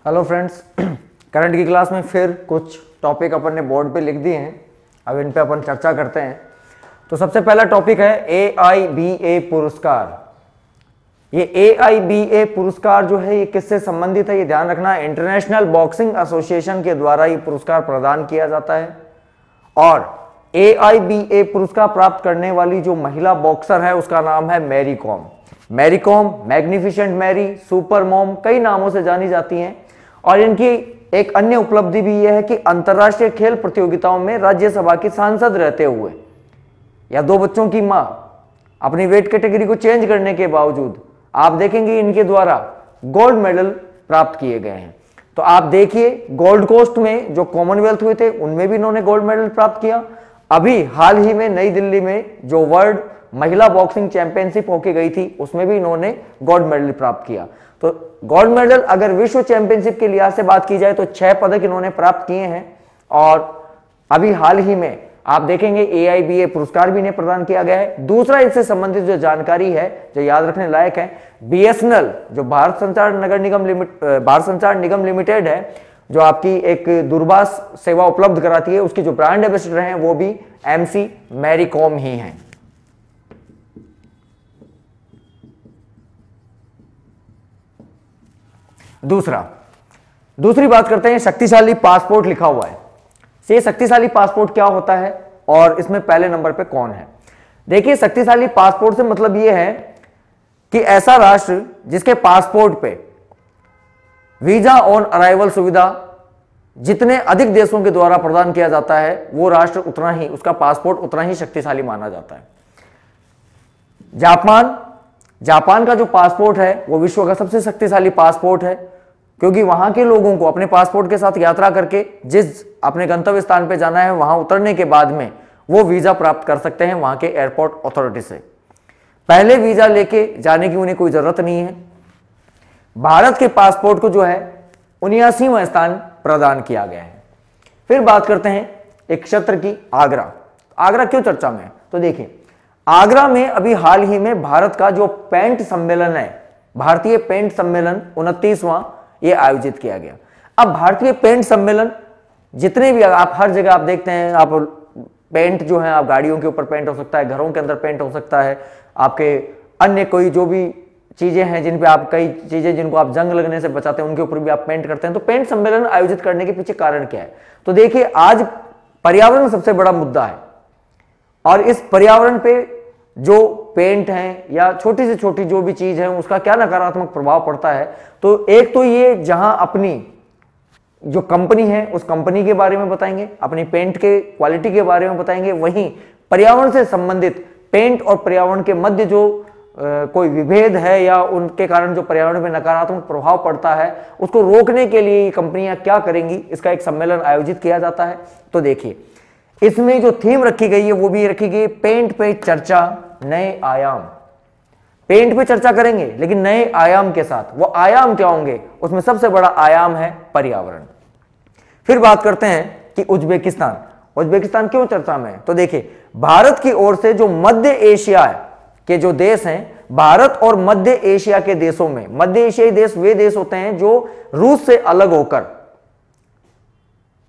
Hello friends, current की class में फिर कुछ टॉपिक अपन ने बोर्ड पे लिख दिए हैं। अब इन पे अपन चर्चा करते हैं। तो सबसे पहला टॉपिक है AIBA पुरस्कार। ये AIBA पुरस्कार जो है ये किससे संबंधित है, ये ध्यान रखना। इंटरनेशनल बॉक्सिंग एसोसिएशन के द्वारा ये पुरस्कार प्रदान किया जाता है। और AIBA पुरस्कार प्राप्त करने वाली जो महिला बॉक्सर है उसका नाम है Mary Kom. Mary Kom, magnificent Mary, super mom, कई नामों से जानी जाती हैं। और इनकी एक अन्य उपलब्धि भी यह है कि अंतर्राष्ट्रीय खेल प्रतियोगिताओं में राज्यसभा की सांसद रहते हुए या दो बच्चों की मां अपनी वेट कैटेगरी को चेंज करने के बावजूद आप देखेंगे इनके द्वारा गोल्ड मेडल प्राप्त किए गए हैं। तो आप देखिए गोल्ड कोस्ट में जो कॉमनवेल्थ हुए थे उनमें भी इन्होंने गोल्ड मेडल प्राप्त किया। अभी हाल ही में नई दिल्ली में जो वर्ल्ड महिला बॉक्सिंग चैंपियनशिप होके गई थी उसमें भी इन्होंने गोल्ड मेडल प्राप्त किया। तो गोल्ड मेडल अगर विश्व चैंपियनशिप के लिहाज से बात की जाए तो 6 पदक इन्होंने प्राप्त किए हैं। और अभी हाल ही में आप देखेंगे AIBA पुरस्कार भी इन्हें प्रदान किया गया है। दूसरा इससे संबंधित जो जानकारी है जो याद रखने लायक है, BSNL जो भारत संचार निगम लिमिटेड है, जो आपकी एक दूरभाष सेवा उपलब्ध कराती है, उसकी जो ब्रांड एम्बेसडर हैं वो भी MC मैरी कॉम ही हैं। दूसरी बात करते हैं, शक्तिशाली पासपोर्ट लिखा हुआ है। ये शक्तिशाली पासपोर्ट क्या होता है और इसमें पहले नंबर पे कौन है। देखिए, शक्तिशाली पासपोर्ट से मतलब यह है कि ऐसा राष्ट्र जिसके पासपोर्ट पे वीजा ऑन अराइवल सुविधा जितने अधिक देशों के द्वारा प्रदान किया जाता है वो राष्ट्र उतना ही, उसका पासपोर्ट उतना ही शक्तिशाली माना जाता है। जापान का जो पासपोर्ट है वो विश्व का सबसे शक्तिशाली पासपोर्ट है, क्योंकि वहां के लोगों को अपने पासपोर्ट के साथ यात्रा करके जिस अपने गंतव्य स्थान पे जाना है वहां उतरने के बाद में वो वीजा प्राप्त कर सकते हैं वहां के एयरपोर्ट अथॉरिटी से। पहले वीजा लेके जाने की उन्हें कोई जरूरत नहीं है। भारत के पासपोर्ट को जो है 79वां स्थान प्रदान किया गया है। फिर बात करते हैं एक क्षेत्र की, आगरा क्यों चर्चा में है। तो देखिए, आगरा में अभी हाल ही में भारत का जो पेंट सम्मेलन है, भारतीय पेंट सम्मेलन 29वां ये आयोजित किया गया। अब भारतीय पेंट सम्मेलन जितने भी आप हर जगह आप देखते हैं, आप पेंट जो है आप गाड़ियों के ऊपर पेंट हो सकता है, घरों के अंदर पेंट हो सकता है, आपके अन्य कोई जो भी चीजें हैं जिन पे आप कई चीजें जिनको आप जंग लगने से बचाते हैं उनके ऊपर भी आप पेंट करते हैं। तो पेंट सम्मेलन आयोजित करने के पीछे कारण क्या है। तो देखिए, आज पर्यावरण सबसे बड़ा मुद्दा है और इस पर्यावरण पे जो पेंट है या छोटी से छोटी जो भी चीज है उसका क्या नकारात्मक प्रभाव पड़ता है। तो एक तो ये जहां अपनी जो कंपनी है उस कंपनी के बारे में बताएंगे, अपनी पेंट के क्वालिटी के बारे में बताएंगे, वहीं पर्यावरण से संबंधित पेंट और पर्यावरण के मध्य जो कोई विभेद है या उनके कारण जो पर्यावरण में नकारात्मक प्रभाव पड़ता है उसको रोकने के लिए कंपनियां क्या करेंगी, इसका एक सम्मेलन आयोजित किया जाता है। तो देखिए, इसमें जो थीम रखी गई है वो भी रखी गई, पेंट पे चर्चा नए आयाम। पेंट पे चर्चा करेंगे लेकिन नए आयाम के साथ। वो आयाम क्या होंगे, उसमें सबसे बड़ा आयाम है पर्यावरण। फिर बात करते हैं कि उज्बेकिस्तान क्यों चर्चा में है। तो देखिए, भारत की ओर से जो मध्य एशिया के जो देश हैं, भारत और मध्य एशिया के देशों में, मध्य एशियाई देश वे देश होते हैं जो रूस से अलग होकर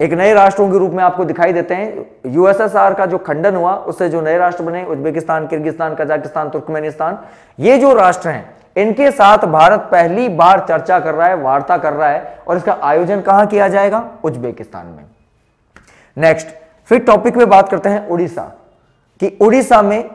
एक नए राष्ट्रों के रूप में आपको दिखाई देते हैं। USSR का जो खंडन हुआ उससे जो नए राष्ट्र बने, उज्बेकिस्तान, किर्गिस्तान, कजाकिस्तान, तुर्कमेनिस्तान, ये जो राष्ट्र हैं इनके साथ भारत पहली बार चर्चा कर रहा है, वार्ता कर रहा है। और इसका आयोजन कहां किया जाएगा, उज्बेकिस्तान में। नेक्स्ट फिर टॉपिक में बात करते हैं उड़ीसा, कि उड़ीसा में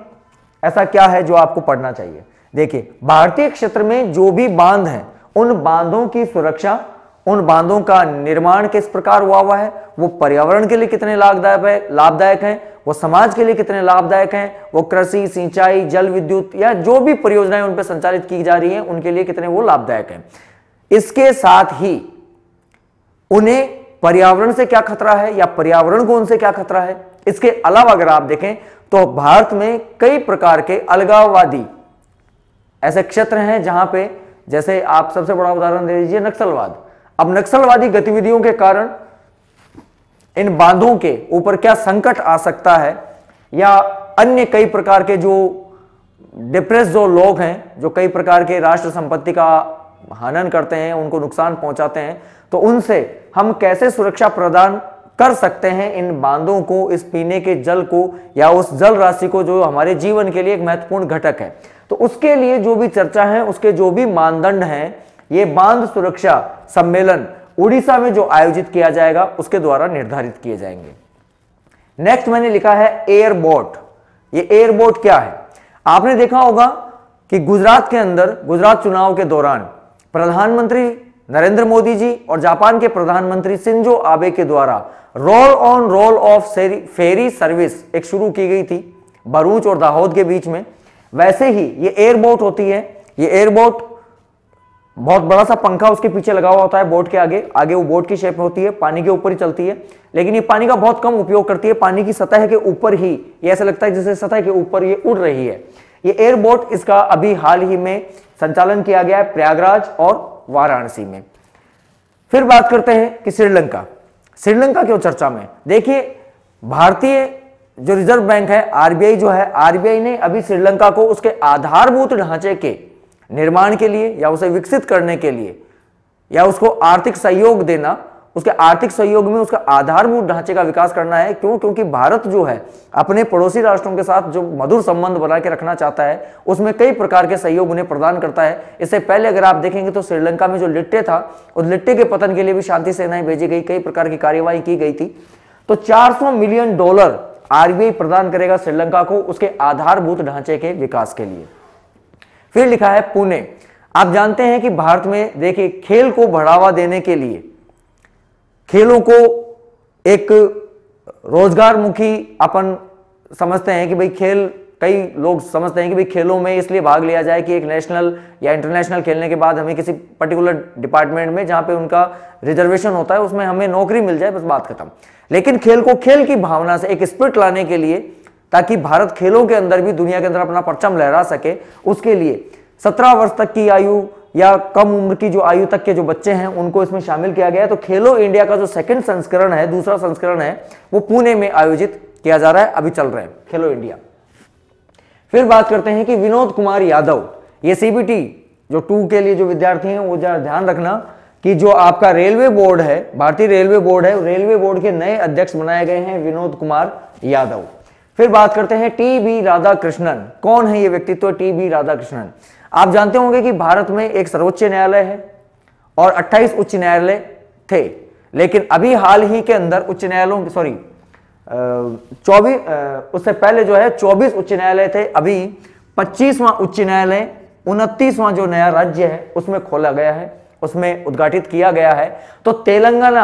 ऐसा क्या है जो आपको पढ़ना चाहिए। देखिए, भारतीय क्षेत्र में जो भी बांध हैं उन बांधों की सुरक्षा, उन बांधों का निर्माण किस प्रकार हुआ है, वो पर्यावरण के लिए कितने लाभदायक हैं, वो समाज के लिए कितने लाभदायक हैं, वो कृषि, सिंचाई, जल विद्युत या जो भी परियोजनाएं उन पर संचालित की जा रही हैं उनके लिए कितने वो लाभदायक हैं। इसके साथ ही उन्हें पर्यावरण से क्या खतरा है या पर्यावरण को उनसे क्या खतरा है। इसके अलावा अगर आप देखें तो भारत में कई प्रकार के अलगाववादी ऐसे क्षेत्र हैं जहां पे, जैसे आप सबसे बड़ा उदाहरण दे लीजिए नक्सलवाद। अब नक्सलवादी गतिविधियों के कारण इन बांधों के ऊपर क्या संकट आ सकता है या अन्य कई प्रकार के जो डिप्रेस जो लोग हैं, जो कई प्रकार के राष्ट्र संपत्ति का हनन करते हैं, उनको नुकसान पहुंचाते हैं, तो उनसे हम कैसे सुरक्षा प्रदान कर सकते हैं इन बांधों को, इस पीने के जल को या उस जल राशि को जो हमारे जीवन के लिए एक महत्वपूर्ण घटक है। तो उसके लिए जो भी चर्चा है, उसके जो भी मानदंड हैं, ये बांध सुरक्षा सम्मेलन उड़ीसा में जो आयोजित किया जाएगा उसके द्वारा निर्धारित किए जाएंगे। नेक्स्ट मैंने लिखा है एयरबोट। ये एयरबोट क्या है? आपने देखा होगा कि गुजरात के अंदर गुजरात चुनाव के दौरान प्रधानमंत्री नरेंद्र मोदी जी और जापान के प्रधानमंत्री शिंजो आबे के द्वारा roll on roll of ferry service एक शुरू की गई थी भरूच और दाहोद के बीच में। वैसे ही ये एयरबोट होती है। ये एयरबोट बहुत बड़ा सा पंखा उसके पीछे लगा हुआ होता है बोट के आगे, आगे वो बोट की शेप में होती है, पानी के ऊपर ही चलती है, लेकिन ये पानी का बहुत कम उपयोग करती है, पानी की सतह के ऊपर ही, ये ऐसा लगता है जैसे सतह के ऊपर ये उड़ रही है। ये एयरबोट, इसका अभी हाल ही में संचालन किया गया है प्रयागराज और वाराणसी में। फिर बात करते हैं कि श्रीलंका। श्रीलंका क्यों चर्चा में? देखिए, भारतीय जो रिजर्व बैंक है, आरबीआई जो है, आरबीआई ने अभी श्रीलंका को उसके आधारभूत ढांचे के निर्माण के लिए या उसे विकसित करने के लिए या उसको आर्थिक सहयोग देना, उसके आर्थिक सहयोग में उसका आधारभूत ढांचे का विकास करना है। क्यों? क्योंकि भारत जो है अपने पड़ोसी राष्ट्रों के साथ जो मधुर संबंध बना के रखना चाहता है, उसमें कई प्रकार के सहयोग उन्हें प्रदान करता है। इससे पहले अगर आप देखेंगे तो श्रीलंका में जो लिट्टे था, उस लिट्टे के पतन के लिए भी शांति सेनाएं भेजी गई, कई प्रकार की कार्यवाही की गई थी। तो $400 मिलियन आरबीआई प्रदान करेगा श्रीलंका को उसके आधारभूत ढांचे के विकास के लिए। फिर लिखा है पुणे। आप जानते हैं कि भारत में देखिए, खेल को बढ़ावा देने के लिए, खेलों को एक रोजगारमुखी अपन समझते हैं कि भाई खेल, कई लोग समझते हैं कि भाई खेलों में इसलिए भाग लिया जाए कि एक नेशनल या इंटरनेशनल खेलने के बाद हमें किसी पर्टिकुलर डिपार्टमेंट में जहां पे उनका रिजर्वेशन होता है उसमें हमें नौकरी मिल जाए, बस बात खत्म। लेकिन खेल को खेल की भावना से एक स्पिरिट लाने के लिए, ताकि भारत खेलों के अंदर भी दुनिया के अंदर अपना परचम लहरा सके, उसके लिए 17 वर्ष तक की आयु या कम उम्र की जो आयु तक के जो बच्चे हैं उनको इसमें शामिल किया गया है। तो खेलो इंडिया का जो सेकंड संस्करण है, दूसरा संस्करण है, वो पुणे में आयोजित किया जा रहा है, अभी चल रहा है खेलो इंडिया। फिर बात करते हैं कि विनोद कुमार यादव, ये सीबीटी जो 2 के लिए जो विद्यार्थी हैं वो जरा ध्यान रखना कि जो आपका रेलवे बोर्ड है, भारतीय रेलवे बोर्ड है, रेलवे बोर्ड के नए अध्यक्ष बनाए गए हैं विनोद कुमार यादव। फिर बात करते हैं टी.बी. राधाकृष्णन। कौन है ये व्यक्तित्व टी.बी. राधाकृष्णन? आप जानते होंगे कि भारत में एक सर्वोच्च न्यायालय है और 28 उच्च न्यायालय थे, लेकिन अभी हाल ही के अंदर उच्च न्यायालयों, सॉरी 24, उससे पहले जो है 24 उच्च न्यायालय थे, अभी 25वां उच्च न्यायालय 29वां जो नया राज्य है उसमें खोला गया है, उसमें उद्घाटित किया गया है। तो तेलंगाना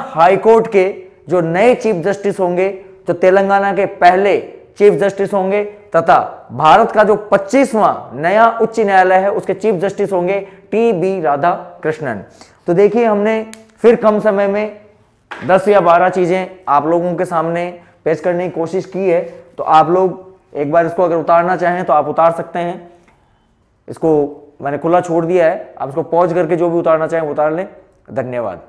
हाईकोर्ट के जो नए चीफ जस्टिस होंगे, जो तेलंगाना के पहले चीफ जस्टिस होंगे, तथा भारत का जो 25वां नया उच्च न्यायालय है उसके चीफ जस्टिस होंगे टी.बी. राधाकृष्णन। तो देखिए, हमने फिर कम समय में 10 या 12 चीजें आप लोगों के सामने पेश करने की कोशिश की है। तो आप लोग एक बार इसको अगर उतारना चाहें तो आप उतार सकते हैं। इसको मैंने खुला छोड़ दिया है, आप इसको पॉज करके जो भी उतारना चाहें उतार लें। धन्यवाद।